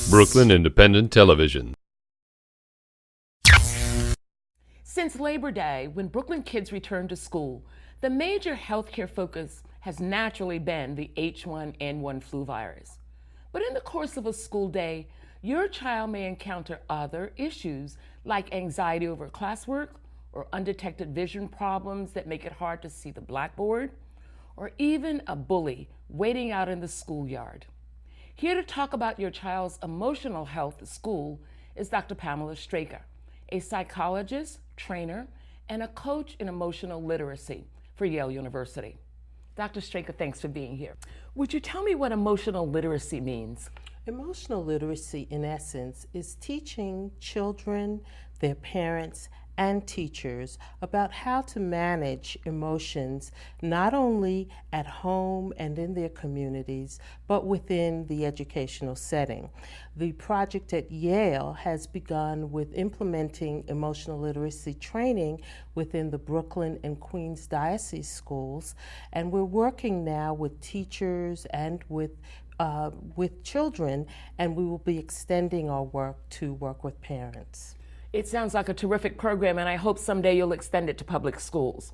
Brooklyn Independent Television. Since Labor Day, when Brooklyn kids return to school, the major healthcare focus has naturally been the H1N1 flu virus. But in the course of a school day, your child may encounter other issues like anxiety over classwork or undetected vision problems that make it hard to see the blackboard, or even a bully waiting out in the schoolyard. Here to talk about your child's emotional health at school is Dr. Pamela Straker, a psychologist, trainer, and a coach in emotional literacy for Yale University. Dr. Straker, thanks for being here. Would you tell me what emotional literacy means? Emotional literacy, in essence, is teaching children, their parents, and teachers about how to manage emotions not only at home and in their communities, but within the educational setting. The project at Yale has begun with implementing emotional literacy training within the Brooklyn and Queens Diocese schools, and we're working now with teachers and with children, and we will be extending our work to work with parents. It sounds like a terrific program, and I hope someday you'll extend it to public schools.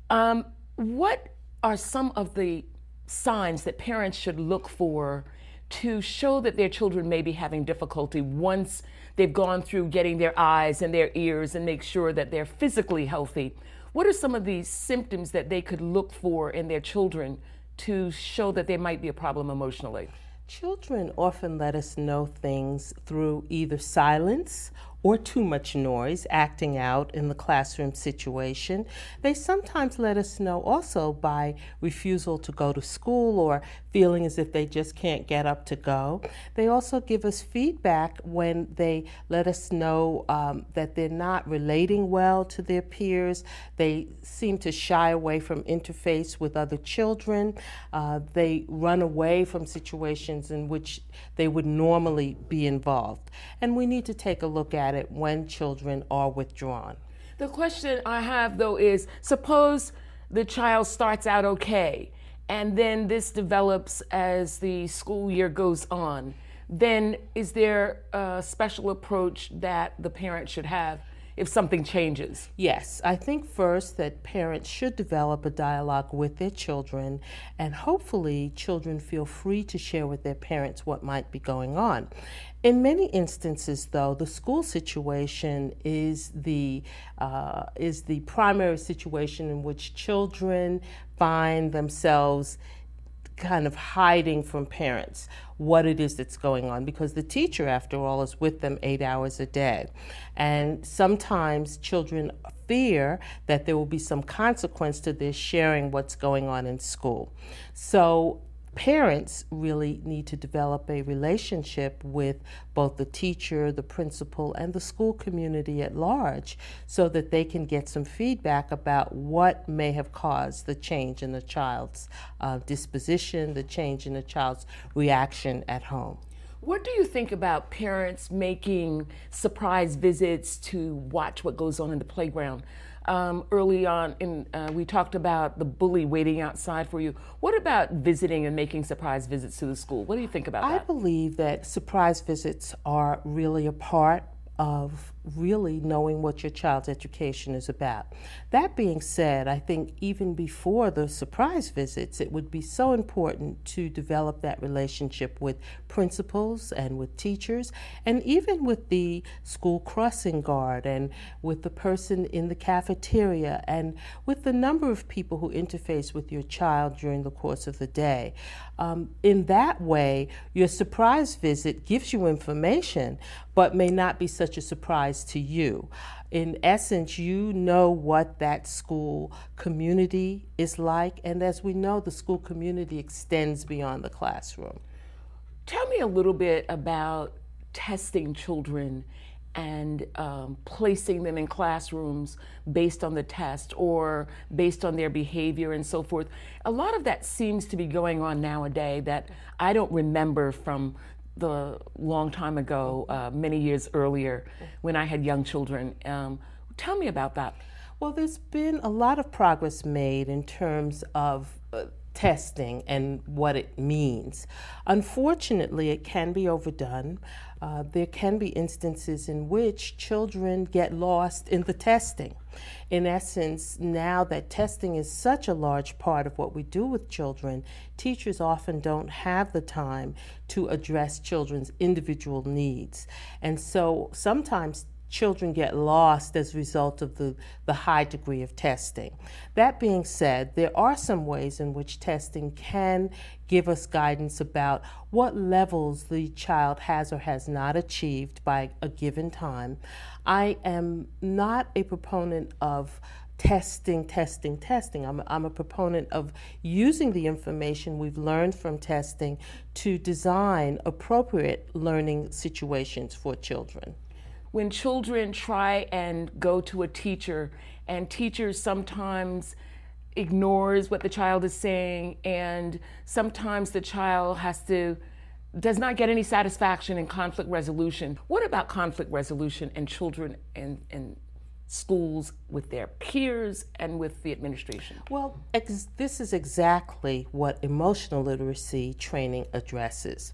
What are some of the signs that parents should look for to show that their children may be having difficulty once they've gone through getting their eyes and their ears and make sure that they're physically healthy? What are some of these symptoms that they could look for in their children to show that there might be a problem emotionally? Children often let us know things through either silence or too much noise, acting out in the classroom situation. They sometimes let us know also by refusal to go to school or feeling as if they just can't get up to go. They also give us feedback when they let us know that they're not relating well to their peers. They seem to shy away from interface with other children. They run away from situations in which they would normally be involved. And we need to take a look at it when children are withdrawn. The question I have, though, is suppose the child starts out okay, and then this develops as the school year goes on. Then is there a special approach that the parent should have if something changes? Yes, I think first that parents should develop a dialogue with their children, and hopefully children feel free to share with their parents what might be going on. In many instances, though, the school situation is the primary situation in which children find themselves kind of hiding from parents what it is that's going on, because the teacher, after all, is with them 8 hours a day. And sometimes children fear that there will be some consequence to their sharing what's going on in school. So parents really need to develop a relationship with both the teacher, the principal, and the school community at large so that they can get some feedback about what may have caused the change in the child's disposition, the change in the child's reaction at home. What do you think about parents making surprise visits to watch what goes on in the playground? Early on, we talked about the bully waiting outside for you. What about visiting and making surprise visits to the school? What do you think about that? I believe that surprise visits are really a part of really knowing what your child's education is about. That being said, I think even before the surprise visits, it would be so important to develop that relationship with principals and with teachers, and even with the school crossing guard and with the person in the cafeteria and with the number of people who interface with your child during the course of the day. In that way, your surprise visit gives you information, but may not be such a surprise to you. In essence, you know what that school community is like, and as we know, the school community extends beyond the classroom. Tell me a little bit about testing children and placing them in classrooms based on the test or based on their behavior and so forth. A lot of that seems to be going on nowadays that I don't remember from the long time ago, many years earlier when I had young children. Tell me about that. Well, there's been a lot of progress made in terms of testing and what it means. Unfortunately, it can be overdone. There can be instances in which children get lost in the testing. In essence, now that testing is such a large part of what we do with children, teachers often don't have the time to address children's individual needs. And so sometimes children get lost as a result of the high degree of testing. That being said, there are some ways in which testing can give us guidance about what levels the child has or has not achieved by a given time. I am not a proponent of testing. I'm a proponent of using the information we've learned from testing to design appropriate learning situations for children. When children try and go to a teacher, and teachers sometimes ignores what the child is saying, and sometimes the child does not get any satisfaction in conflict resolution. What about conflict resolution and children in schools with their peers and with the administration? Well, this is exactly what emotional literacy training addresses.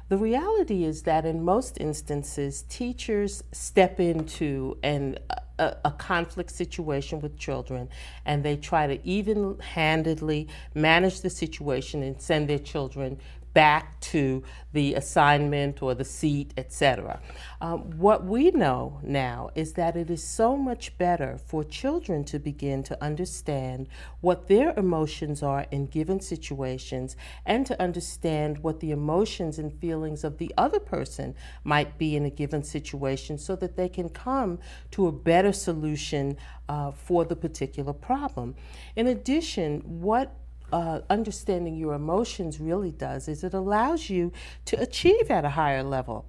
The reality is that in most instances, teachers step into a conflict situation with children, and they try to even-handedly manage the situation and send their children back to the assignment or the seat, etc. What we know now is that it is so much better for children to begin to understand what their emotions are in given situations, and to understand what the emotions and feelings of the other person might be in a given situation, so that they can come to a better solution for the particular problem. In addition, what understanding your emotions really does is it allows you to achieve at a higher level.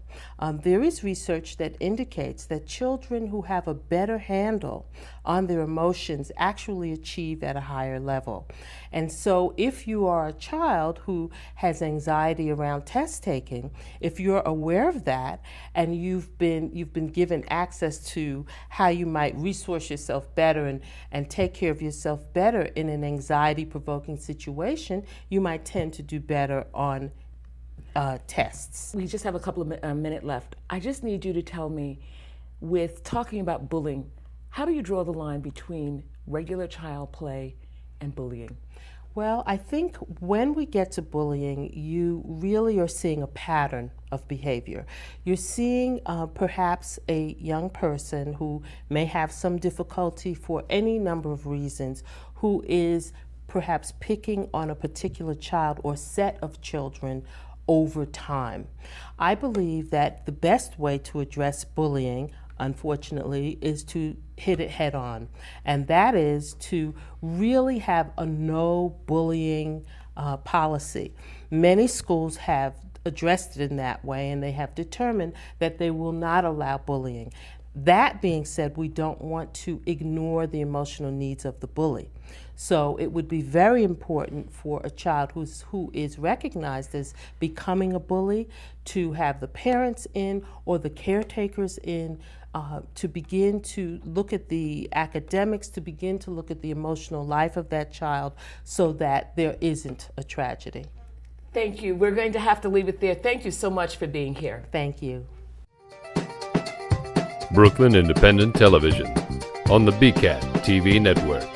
There is research that indicates that children who have a better handle on their emotions actually achieve at a higher level. And so if you are a child who has anxiety around test taking, if you're aware of that and you've been given access to how you might resource yourself better and take care of yourself better in an anxiety-provoking situation, you might tend to do better on tests. We just have a couple of minutes left. I just need you to tell me, with talking about bullying, how do you draw the line between regular child play and bullying? Well, I think when we get to bullying, you really are seeing a pattern of behavior. You're seeing perhaps a young person who may have some difficulty for any number of reasons, who is perhaps picking on a particular child or set of children over time. I believe that the best way to address bullying, unfortunately, is to hit it head on. And that is to really have a no bullying policy. Many schools have addressed it in that way, and they have determined that they will not allow bullying. That being said, we don't want to ignore the emotional needs of the bully. So it would be very important for a child who is recognized as becoming a bully to have the parents in or the caretakers in to begin to look at the academics, to begin to look at the emotional life of that child, so that there isn't a tragedy. Thank you. We're going to have to leave it there. Thank you so much for being here. Thank you. Brooklyn Independent Television on the BCAT TV network.